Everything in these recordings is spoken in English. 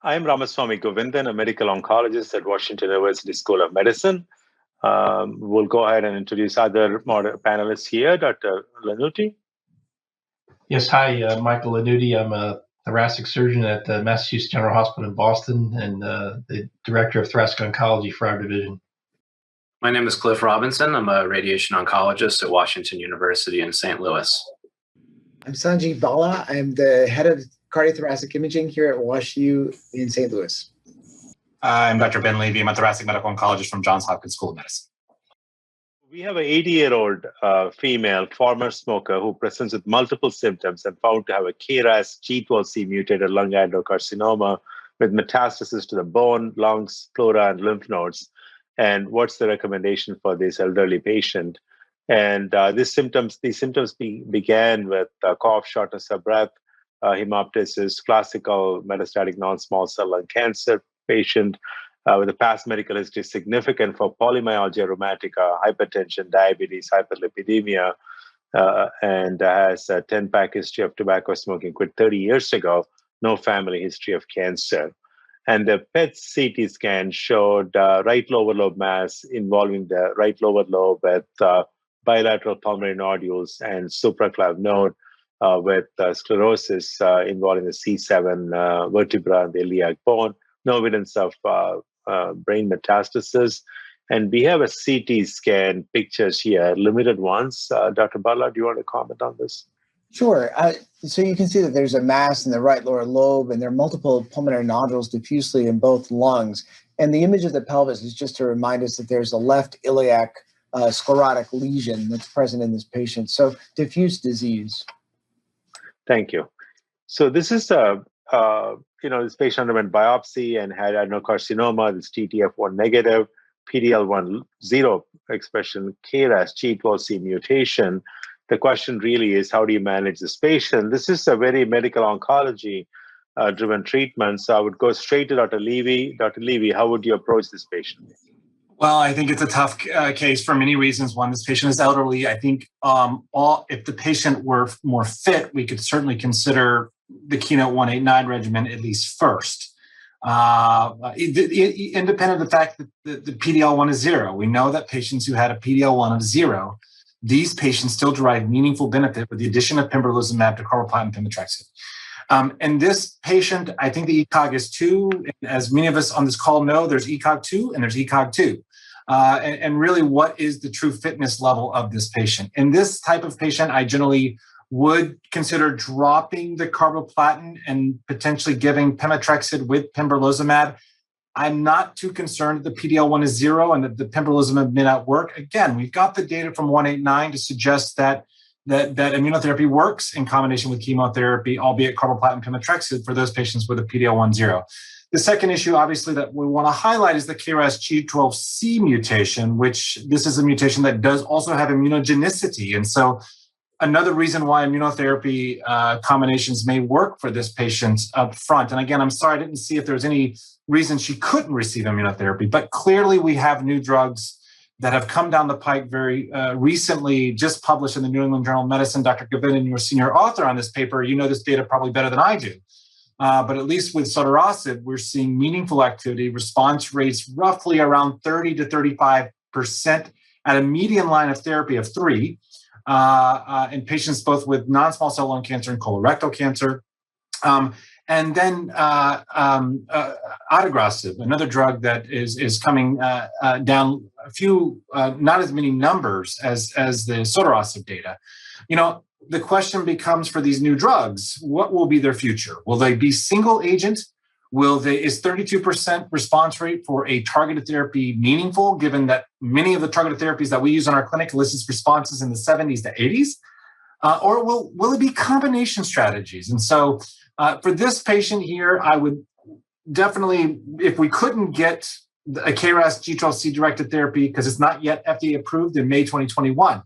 I'm Ramaswamy Govindan, a medical oncologist at Washington University School of Medicine. We'll go ahead and introduce other panelists here. Dr. Lanuti. Yes, hi, Michael Lanuti. I'm a thoracic surgeon at the Massachusetts General Hospital in Boston and the director of thoracic oncology for our division. My name is Cliff Robinson. I'm a radiation oncologist at Washington University in St. Louis. I'm Sanjeev Bala. I'm the head of cardiothoracic imaging here at WashU in St. Louis. I'm Dr. Ben Levy. I'm a thoracic medical oncologist from Johns Hopkins School of Medicine. We have an 80-year-old female former smoker who presents with multiple symptoms and found to have a KRAS G12C mutated lung adenocarcinoma with metastasis to the bone, lungs, pleura, and lymph nodes. And what's the recommendation for this elderly patient? And these symptoms began with cough, shortness of breath, hemoptysis, classical metastatic non-small cell lung cancer patient with a past medical history significant for polymyalgia rheumatica, hypertension, diabetes, hyperlipidemia, and has a 10-pack history of tobacco smoking, quit 30 years ago, no family history of cancer. And the PET CT scan showed right lower lobe mass involving the right lower lobe with bilateral pulmonary nodules and supraclav node with sclerosis involving the C7 vertebra and the iliac bone, no evidence of brain metastasis. And we have a CT scan pictures here, limited ones. Dr. Bala, do you want to comment on this? Sure. So you can see that there's a mass in the right lower lobe, and there are multiple pulmonary nodules diffusely in both lungs. And the image of the pelvis is just to remind us that there's a left iliac sclerotic lesion that's present in this patient. So diffuse disease. Thank you. So this is this patient underwent biopsy and had adenocarcinoma, this TTF1 negative, PD-L1 zero expression, KRAS G12C mutation. The question really is, how do you manage this patient? This is a very medical oncology driven treatment. So I would go straight to Dr. Levy. Dr. Levy, how would you approach this patient? Well, I think it's a tough case for many reasons. One, this patient is elderly. I think if the patient were more fit, we could certainly consider the Keynote 189 regimen at least first. Independent of the fact that the PD-L1 is zero, we know that patients who had a PD-L1 of zero, these patients still derive meaningful benefit with the addition of pembrolizumab to carboplatin pemetrexed. And this patient, I think the ECOG is 2. As many of us on this call know, there's ECOG 2 and there's ECOG 2. And really, what is the true fitness level of this patient? In this type of patient, I generally would consider dropping the carboplatin and potentially giving pemetrexed with pembrolizumab. I'm not too concerned that the PD-L1 is zero and that the pembrolizumab may not work. Again, we've got the data from 189 to suggest that immunotherapy works in combination with chemotherapy, albeit carboplatin pemetrexed for those patients with a PD-L1 zero. The second issue, obviously, that we want to highlight is the KRAS G12C mutation, which this is a mutation that does also have immunogenicity. And so another reason why immunotherapy combinations may work for this patient up front. And again, I'm sorry, I didn't see if there was any reason she couldn't receive immunotherapy, but clearly we have new drugs that have come down the pike very recently, just published in the New England Journal of Medicine. Dr. Govindan, you're a senior author on this paper. You know this data probably better than I do. But at least with sotorasib, we're seeing meaningful activity, response rates roughly around 30 to 35% at a median line of therapy of 3 in patients both with non-small cell lung cancer and colorectal cancer. And then adagrasib, another drug that is coming down a few, not as many numbers as the sotorasib data. You know, the question becomes for these new drugs, what will be their future? Will they be single agent? Is 32% response rate for a targeted therapy meaningful, given that many of the targeted therapies that we use in our clinic elicits responses in the 70s to 80s? Or will it be combination strategies? And so for this patient here, I would definitely, if we couldn't get a KRAS G12C directed therapy, because it's not yet FDA approved in May 2021,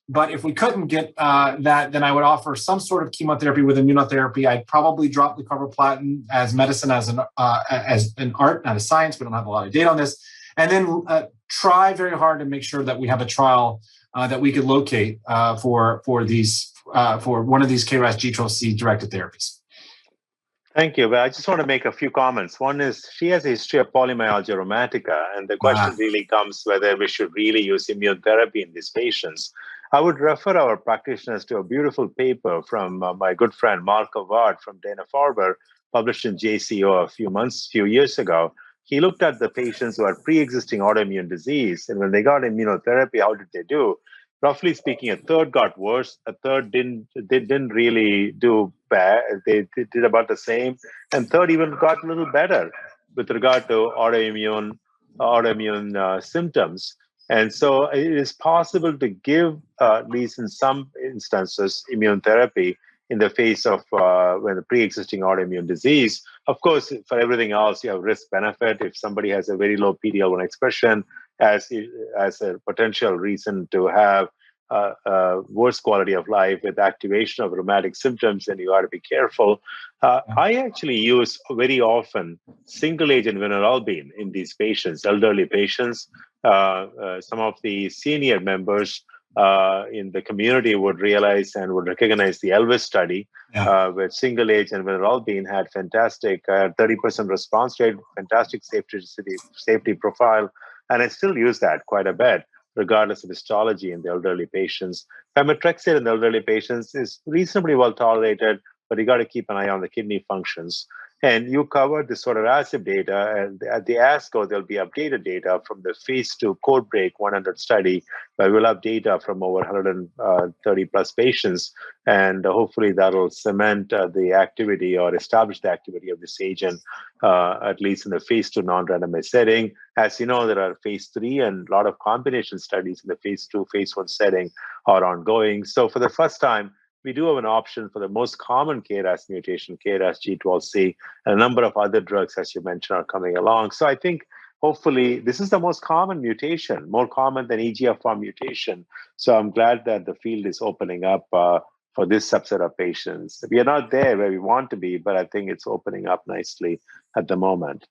but if we couldn't get that, then I would offer some sort of chemotherapy with immunotherapy. I'd probably drop the carboplatin as medicine, as an art, not a science. We don't have a lot of data on this. And then try very hard to make sure that we have a trial that we could locate for one of these KRAS G12C directed therapies. Thank you. But I just want to make a few comments. One is she has a history of polymyalgia rheumatica, and the question really comes whether we should really use immune therapy in these patients. I would refer our practitioners to a beautiful paper from my good friend Mark Avard from Dana-Farber, published in JCO a few years ago. He looked at the patients who had pre-existing autoimmune disease, and when they got immunotherapy, how did they do? Roughly speaking, a third got worse, a third didn't. They didn't really do bad. They did about the same, and third even got a little better with regard to autoimmune symptoms. And so it is possible to give, at least in some instances, immune therapy in the face of when the pre-existing autoimmune disease. Of course, for everything else, you have risk benefit. If somebody has a very low PD-L1 expression, as a potential reason to have worse quality of life with activation of rheumatic symptoms, then you got to be careful. I actually use very often single agent vinorelbine in these patients, elderly patients. Some of the senior members in the community would realize and would recognize the ELVIS study, where single agent vinorelbine had fantastic 30% response rate, fantastic safety profile. And I still use that quite a bit, regardless of histology in the elderly patients. Pemetrexed in the elderly patients is reasonably well tolerated, but you got to keep an eye on the kidney functions. And you covered the sotorasib data, and at the ASCO, there'll be updated data from the phase 2 CodeBreak 100 study, where we'll have data from over 130 plus patients, and hopefully that'll cement the activity or establish the activity of this agent, at least in the phase 2 non-randomized setting. As you know, there are phase 3 and a lot of combination studies in the phase 2, phase 1 setting are ongoing. So for the first time, we do have an option for the most common KRAS mutation, KRAS G12C, and a number of other drugs, as you mentioned, are coming along. So I think hopefully this is the most common mutation, more common than EGFR mutation. So I'm glad that the field is opening up for this subset of patients. We are not there where we want to be, but I think it's opening up nicely at the moment.